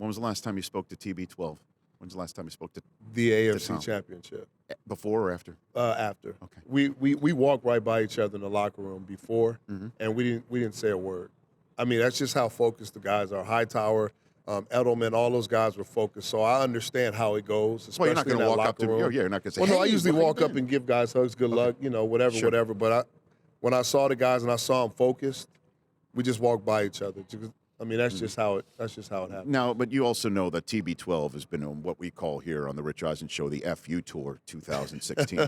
When was the last time you spoke to TB12? When's the last time you spoke to The AFC Tom? Championship. Before or after? After. Okay. We walked right by each other in the locker room before, and we didn't say a word. I mean, that's just how focused the guys are. Hightower, Edelman, all those guys were focused. So I understand how it goes, especially Well, you're not going to walk up to room. you're not going to say, Well, no, I "Hey, usually where you walk up been?" and give guys hugs, good luck, whatever. But when I saw the guys and I saw them focused, we just walked by each other. I mean, that's just how it happened. Now, but you also know that TB12 has been on what we call here on the Rich Eisen Show the FU Tour 2016.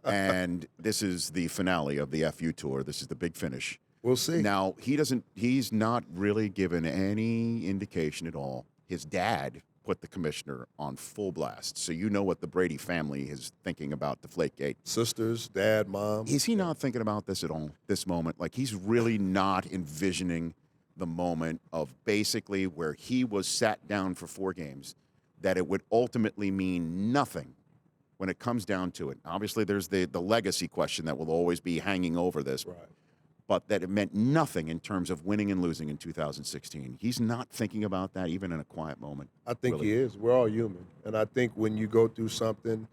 And this is the finale of the FU Tour. This is the big finish. We'll see. Now, he's not really given any indication at all. His dad put the commissioner on full blast. So you know what the Brady family is thinking about Deflategate. Sisters, dad, mom. Is he not thinking about this at all, this moment? Like, he's really not envisioning the moment of basically where he was sat down for 4 games, that it would ultimately mean nothing when it comes down to it. Obviously, there's the legacy question that will always be hanging over this. Right. But that it meant nothing in terms of winning and losing in 2016. He's not thinking about that even in a quiet moment. I think really. he is. We're all human, and I think when you go through something,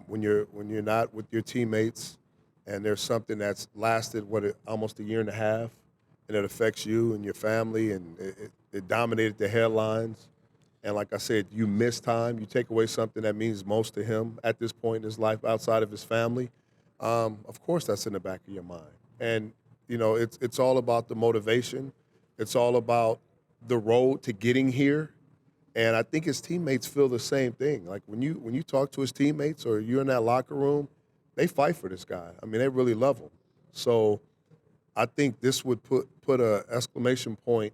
when you're not with your teammates, and there's something that's lasted almost a year and a half, and it affects you and your family, and it dominated the headlines. And like I said, you miss time. You take away something that means most to him at this point in his life outside of his family. Of course, that's in the back of your mind. And it's all about the motivation. It's all about the road to getting here. And I think his teammates feel the same thing. Like when you talk to his teammates or you're in that locker room, they fight for this guy. I mean, they really love him. So I think this would put an exclamation point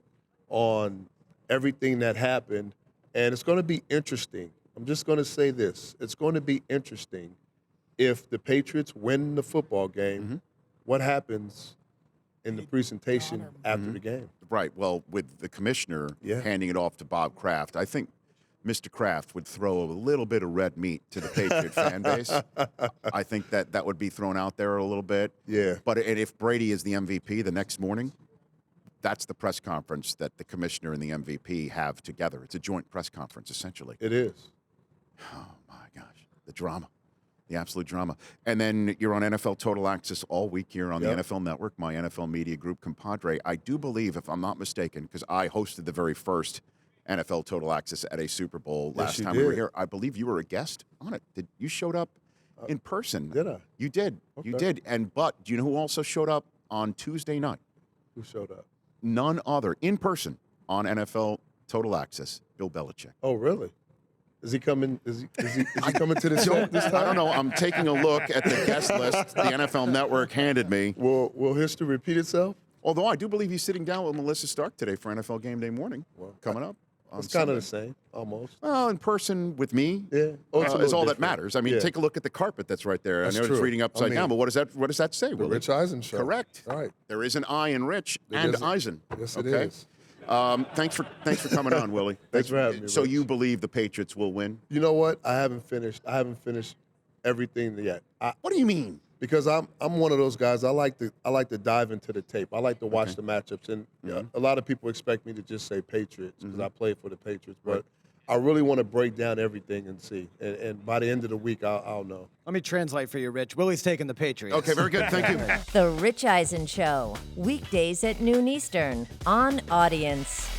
on everything that happened. And it's going to be interesting. I'm just going to say this. It's going to be interesting if the Patriots win the football game, what happens in the presentation after the game. Right. Well, with the commissioner handing it off to Bob Kraft, I think Mr. Kraft would throw a little bit of red meat to the Patriot fan base. I think that would be thrown out there a little bit. Yeah. But if Brady is the MVP the next morning, that's the press conference that the commissioner and the MVP have together. It's a joint press conference, essentially. It is. Oh, my gosh. The drama. The absolute drama. And then you're on NFL Total Access all week here on the NFL Network, my NFL Media Group compadre. I do believe, if I'm not mistaken, because I hosted the very first NFL Total Access at a Super Bowl last time we were here. I believe you were a guest on it. You showed up in person. Did I? You did. Okay. You did. But do you know who also showed up on Tuesday night? Who showed up? None other, in person, on NFL Total Access, Bill Belichick. Oh, really? Is he coming? Is he coming to the show this time? I don't know. I'm taking a look at the guest list the NFL Network handed me. Will history repeat itself? Although I do believe he's sitting down with Melissa Stark today for NFL Game Day morning. Coming up. It's kind of the same, almost. Well, in person with me is all that matters. I mean, take a look at the carpet that's right there. That's I know true. it's reading upside down, but what does that say, The Willie? Rich Eisen Show. Correct. All right. There is an I in Rich and Eisen. Yes, it is. Thanks for coming on, Willie. Thanks for having me, So Rich. you believe the Patriots will win? You know what? I haven't finished everything yet. What do you mean? Because I'm one of those guys. I like to dive into the tape. I like to watch the matchups, and a lot of people expect me to just say Patriots because I play for the Patriots. But I really want to break down everything and see. And by the end of the week, I'll know. Let me translate for you, Rich. Willie's taking the Patriots. Okay, very good. Thank you. The Rich Eisen Show, weekdays at noon Eastern on Audience.